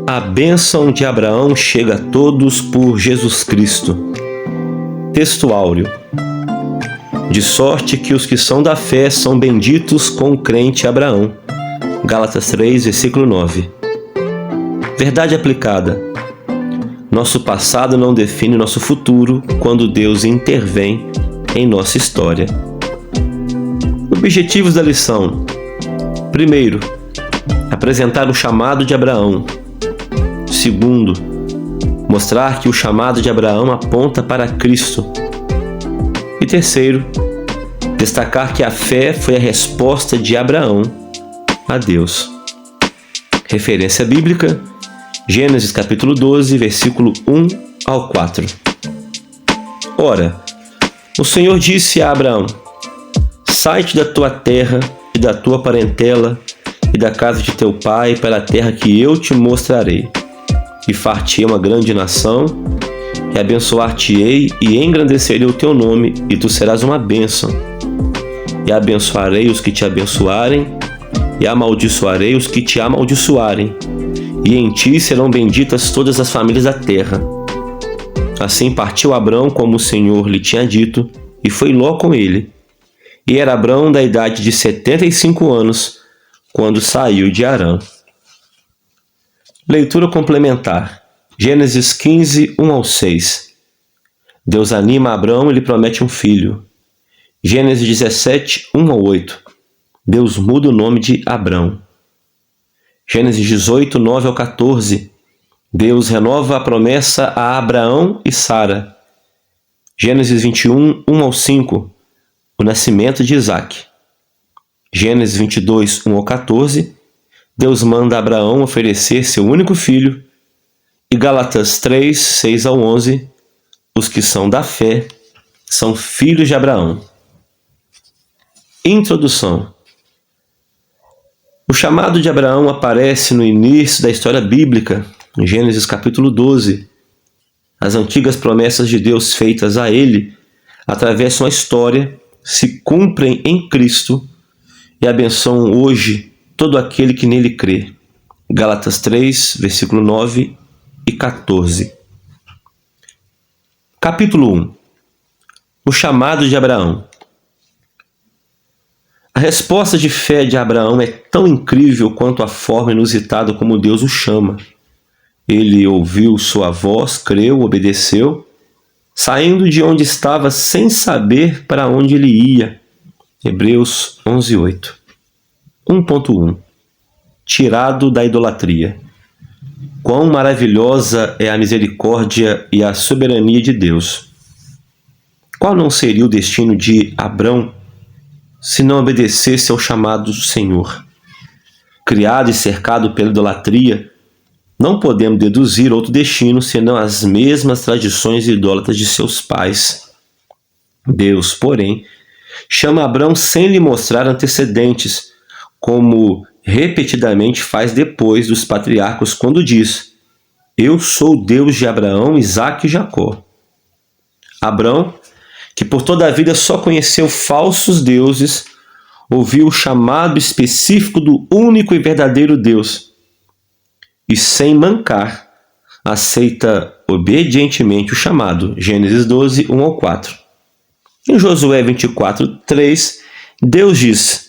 A bênção de Abraão chega a todos por Jesus Cristo. Texto áureo. De sorte que os que são da fé são benditos com o crente Abraão. Gálatas 3, versículo 9. Verdade aplicada. Nosso passado não define nosso futuro quando Deus intervém em nossa história. Objetivos da lição. Primeiro, apresentar o chamado de Abraão. Segundo, mostrar que o chamado de Abraão aponta para Cristo. E terceiro, destacar que a fé foi a resposta de Abraão a Deus. Referência bíblica, Gênesis capítulo 12, versículo 1 ao 4. Ora, o Senhor disse a Abraão: sai-te da tua terra e da tua parentela e da casa de teu pai para a terra que eu te mostrarei. E far-te-ei uma grande nação, e abençoar-te-ei e engrandecerei o teu nome, e tu serás uma bênção. E abençoarei os que te abençoarem, e amaldiçoarei os que te amaldiçoarem, e em ti serão benditas todas as famílias da terra. Assim partiu Abrão como o Senhor lhe tinha dito, e foi Ló com ele. E era Abrão da idade de 75 anos, quando saiu de Harã. Leitura complementar. Gênesis 15, 1 ao 6. Deus anima Abrão e lhe promete um filho. Gênesis 17, 1 ao 8. Deus muda o nome de Abrão. Gênesis 18, 9 ao 14. Deus renova a promessa a Abraão e Sara. Gênesis 21, 1 ao 5. O nascimento de Isaque. Gênesis 22, 1 ao 14. Deus manda Abraão oferecer seu único filho. E Gálatas 3, 6 ao 11. Os que são da fé são filhos de Abraão. Introdução. O chamado de Abraão aparece no início da história bíblica, em Gênesis capítulo 12. As antigas promessas de Deus feitas a ele atravessam a história, se cumprem em Cristo e abençoam hoje todo aquele que nele crê. Gálatas 3, versículo 9 e 14. Capítulo 1. O chamado de Abraão. A resposta de fé de Abraão é tão incrível quanto a forma inusitada como Deus o chama. Ele ouviu sua voz, creu, obedeceu, saindo de onde estava sem saber para onde ele ia. Hebreus 11, 8. 1.1. Tirado da idolatria. Quão maravilhosa é a misericórdia e a soberania de Deus! Qual não seria o destino de Abrão se não obedecesse ao chamado do Senhor? Criado e cercado pela idolatria, não podemos deduzir outro destino senão as mesmas tradições idólatras de seus pais. Deus, porém, chama Abrão sem lhe mostrar antecedentes, como repetidamente faz depois dos patriarcas quando diz: eu sou o Deus de Abraão, Isaque e Jacó. Abrão, que por toda a vida só conheceu falsos deuses, ouviu o chamado específico do único e verdadeiro Deus e, sem mancar, aceita obedientemente o chamado. Gênesis 12, 1 ao 4. Em Josué 24, 3, Deus diz: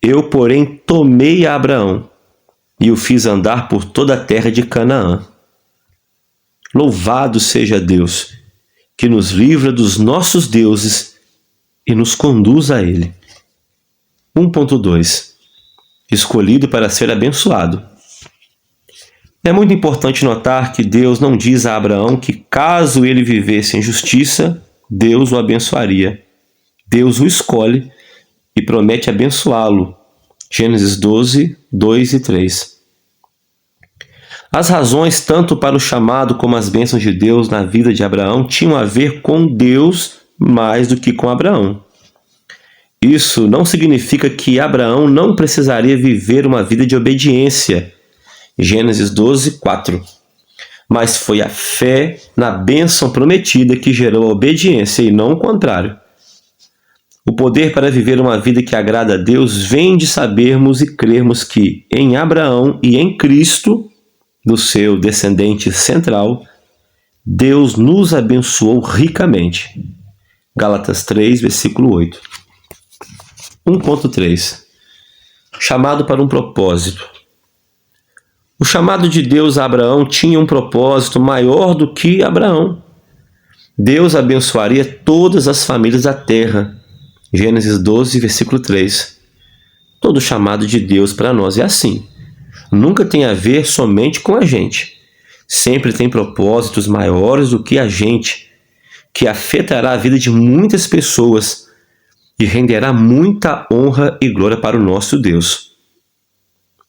eu, porém, tomei a Abraão e o fiz andar por toda a terra de Canaã. Louvado seja Deus, que nos livra dos nossos deuses e nos conduz a Ele. 1.2. Escolhido para ser abençoado. É muito importante notar que Deus não diz a Abraão que, caso ele vivesse em justiça, Deus o abençoaria. Deus o escolhe e promete abençoá-lo. Gênesis 12, 2 e 3. As razões tanto para o chamado como as bênçãos de Deus na vida de Abraão tinham a ver com Deus mais do que com Abraão. Isso não significa que Abraão não precisaria viver uma vida de obediência. Gênesis 12, 4. Mas foi a fé na bênção prometida que gerou a obediência e não o contrário. O poder para viver uma vida que agrada a Deus vem de sabermos e crermos que, em Abraão e em Cristo, do seu descendente central, Deus nos abençoou ricamente. Gálatas 3, versículo 8. 1.3. Chamado para um propósito. O chamado de Deus a Abraão tinha um propósito maior do que Abraão. Deus abençoaria todas as famílias da terra. Gênesis 12, versículo 3. Todo chamado de Deus para nós é assim. Nunca tem a ver somente com a gente. Sempre tem propósitos maiores do que a gente, que afetará a vida de muitas pessoas e renderá muita honra e glória para o nosso Deus.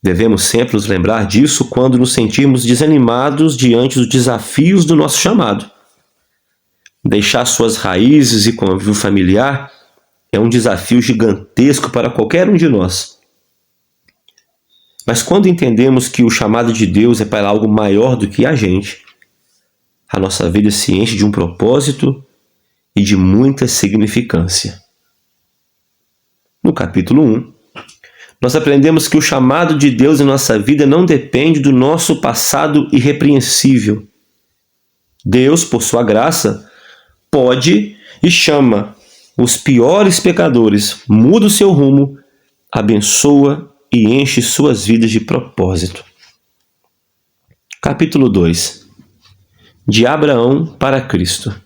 Devemos sempre nos lembrar disso quando nos sentirmos desanimados diante dos desafios do nosso chamado. Deixar suas raízes e convívio familiar é um desafio gigantesco para qualquer um de nós. Mas quando entendemos que o chamado de Deus é para algo maior do que a gente, a nossa vida se enche de um propósito e de muita significância. No capítulo 1, nós aprendemos que o chamado de Deus em nossa vida não depende do nosso passado irrepreensível. Deus, por sua graça, pode e chama os piores pecadores, muda o seu rumo, abençoa e enche suas vidas de propósito. Capítulo 2. De Abraão para Cristo.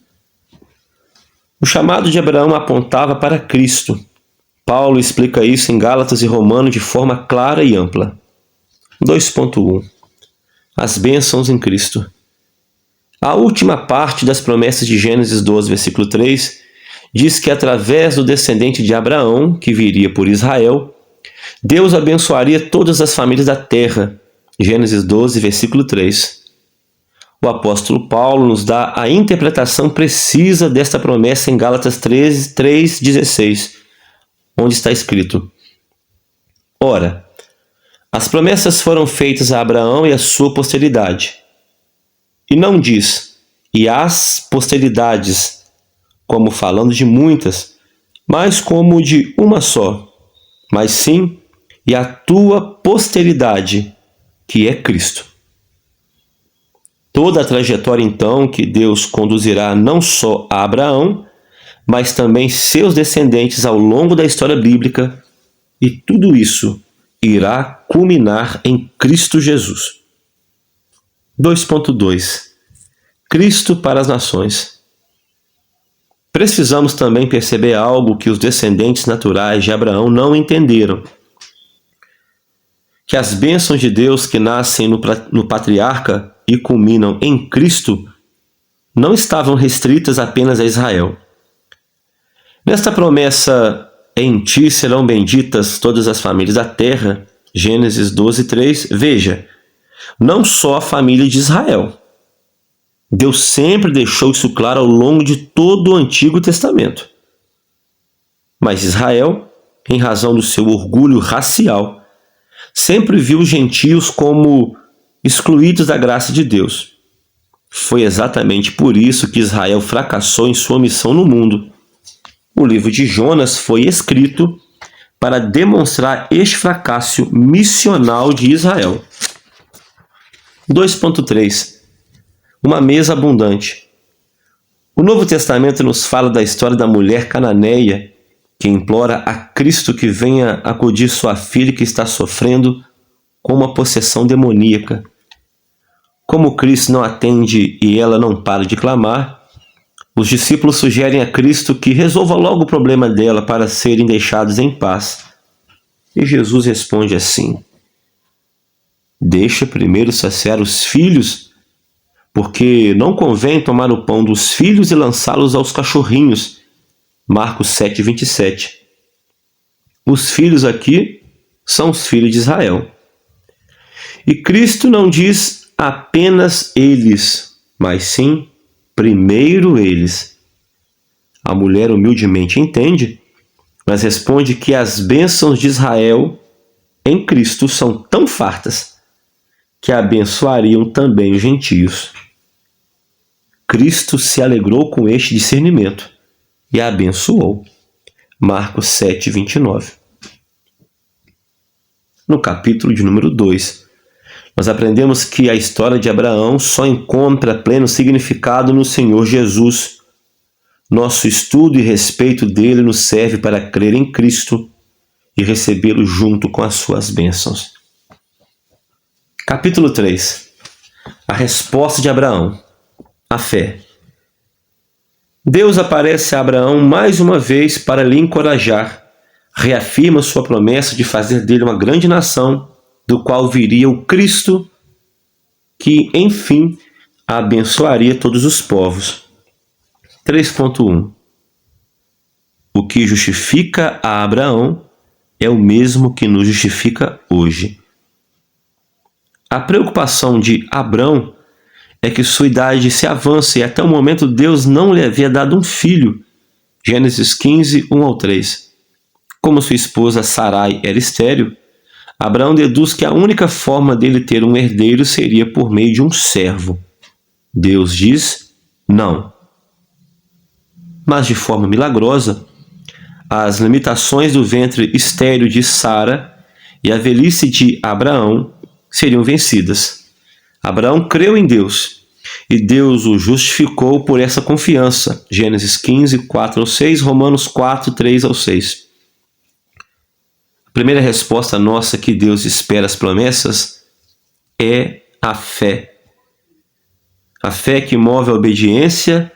O chamado de Abraão apontava para Cristo. Paulo explica isso em Gálatas e Romanos de forma clara e ampla. 2.1. As bênçãos em Cristo. A última parte das promessas de Gênesis 12, versículo 3, diz que através do descendente de Abraão, que viria por Israel, Deus abençoaria todas as famílias da terra. Gênesis 12, versículo 3. O apóstolo Paulo nos dá a interpretação precisa desta promessa em Gálatas 3:16, onde está escrito: Ora, as promessas foram feitas a Abraão e a sua posteridade. E não diz, e as posteridades, como falando de muitas, mas como de uma só, mas sim, e a tua posteridade, que é Cristo. Toda a trajetória, então, que Deus conduzirá não só a Abraão, mas também seus descendentes ao longo da história bíblica, e tudo isso irá culminar em Cristo Jesus. 2.2. Cristo para as nações. Precisamos também perceber algo que os descendentes naturais de Abraão não entenderam. Que as bênçãos de Deus que nascem no patriarca e culminam em Cristo não estavam restritas apenas a Israel. Nesta promessa, em ti serão benditas todas as famílias da terra, Gênesis 12:3, veja, não só a família de Israel. Deus sempre deixou isso claro ao longo de todo o Antigo Testamento. Mas Israel, em razão do seu orgulho racial, sempre viu os gentios como excluídos da graça de Deus. Foi exatamente por isso que Israel fracassou em sua missão no mundo. O livro de Jonas foi escrito para demonstrar este fracasso missional de Israel. 2.3. Uma mesa abundante. O Novo Testamento nos fala da história da mulher cananeia que implora a Cristo que venha acudir sua filha que está sofrendo com uma possessão demoníaca. Como Cristo não atende e ela não para de clamar, os discípulos sugerem a Cristo que resolva logo o problema dela para serem deixados em paz. E Jesus responde assim: deixa primeiro saciar os filhos, porque não convém tomar o pão dos filhos e lançá-los aos cachorrinhos. Marcos 7:27. Os filhos aqui são os filhos de Israel. E Cristo não diz apenas eles, mas sim primeiro eles. A mulher humildemente entende, mas responde que as bênçãos de Israel em Cristo são tão fartas que abençoariam também os gentios. Cristo se alegrou com este discernimento e a abençoou. Marcos 7:29. No capítulo de número 2, Nós aprendemos que a história de Abraão só encontra pleno significado no Senhor Jesus. Nosso estudo e respeito dele nos serve para crer em Cristo e recebê-lo junto com as suas bênçãos. Capítulo 3. A resposta de Abraão. A fé. Deus aparece a Abraão mais uma vez para lhe encorajar. Reafirma sua promessa de fazer dele uma grande nação, do qual viria o Cristo, que, enfim, abençoaria todos os povos. 3.1. O que justifica a Abraão é o mesmo que nos justifica hoje. A preocupação de Abrão é que sua idade se avança e até o momento Deus não lhe havia dado um filho. Gênesis 15, 1-3. Como sua esposa Sarai era estéril, Abraão deduz que a única forma dele ter um herdeiro seria por meio de um servo. Deus diz não. Mas de forma milagrosa, as limitações do ventre estéril de Sara e a velhice de Abraão seriam vencidas. Abraão creu em Deus e Deus o justificou por essa confiança. Gênesis 15, 4-6, Romanos 4, 3-6. A primeira resposta nossa que Deus espera às promessas é a fé. A fé que move a obediência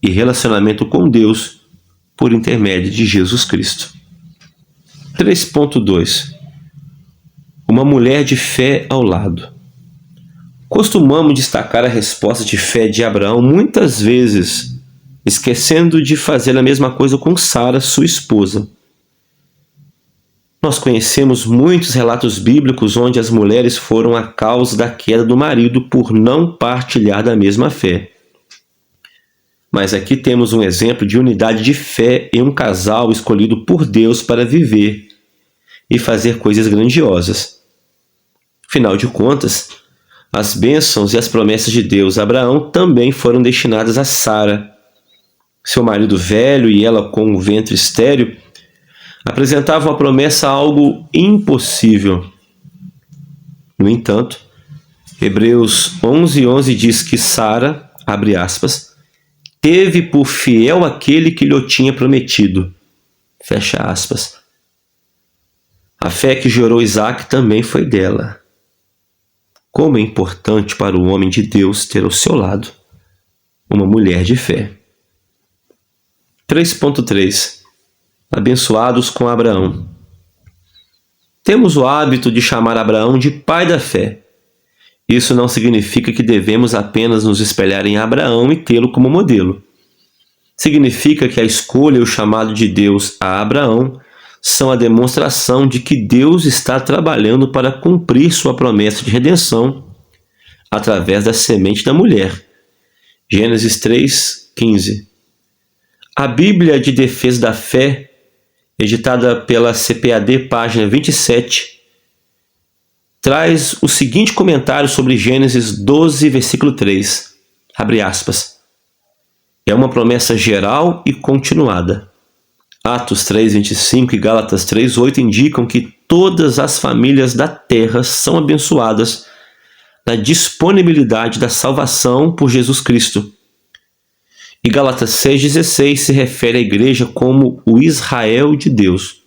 e relacionamento com Deus por intermédio de Jesus Cristo. 3.2. Uma mulher de fé ao lado. Costumamos destacar a resposta de fé de Abraão muitas vezes, esquecendo de fazer a mesma coisa com Sara, sua esposa. Nós conhecemos muitos relatos bíblicos onde as mulheres foram a causa da queda do marido por não partilhar da mesma fé. Mas aqui temos um exemplo de unidade de fé em um casal escolhido por Deus para viver e fazer coisas grandiosas. Afinal de contas, as bênçãos e as promessas de Deus a Abraão também foram destinadas a Sara. Seu marido velho e ela com o ventre estéril apresentavam a promessa algo impossível. No entanto, Hebreus 11:11 diz que Sara, abre aspas, teve por fiel aquele que lhe tinha prometido. Fecha aspas. A fé que gerou Isaac também foi dela. Como é importante para o homem de Deus ter ao seu lado uma mulher de fé. 3.3. Abençoados com Abraão. Temos o hábito de chamar Abraão de pai da fé. Isso não significa que devemos apenas nos espelhar em Abraão e tê-lo como modelo. Significa que a escolha e o chamado de Deus a Abraão são a demonstração de que Deus está trabalhando para cumprir sua promessa de redenção através da semente da mulher. Gênesis 3:15. A Bíblia de Defesa da Fé, editada pela CPAD, página 27, traz o seguinte comentário sobre Gênesis 12, versículo 3. Abre aspas. É uma promessa geral e continuada. Atos 3:25 e Gálatas 3:8 indicam que todas as famílias da terra são abençoadas na disponibilidade da salvação por Jesus Cristo. E Gálatas 6:16 se refere à igreja como o Israel de Deus,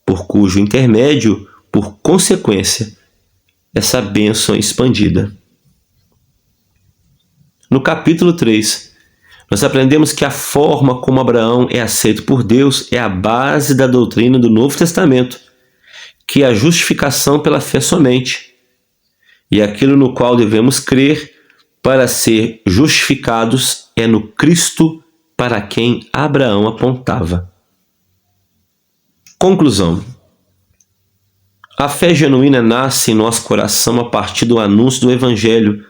por cujo intermédio, por consequência, essa bênção é expandida. No capítulo 3, nós aprendemos que a forma como Abraão é aceito por Deus é a base da doutrina do Novo Testamento, que é a justificação pela fé somente, e aquilo no qual devemos crer para ser justificados é no Cristo para quem Abraão apontava. Conclusão. A fé genuína nasce em nosso coração a partir do anúncio do Evangelho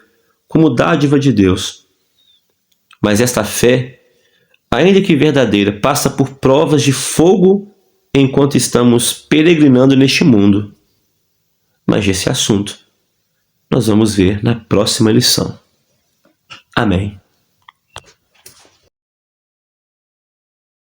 como dádiva de Deus. Mas esta fé, ainda que verdadeira, passa por provas de fogo enquanto estamos peregrinando neste mundo. Mas esse assunto nós vamos ver na próxima lição. Amém.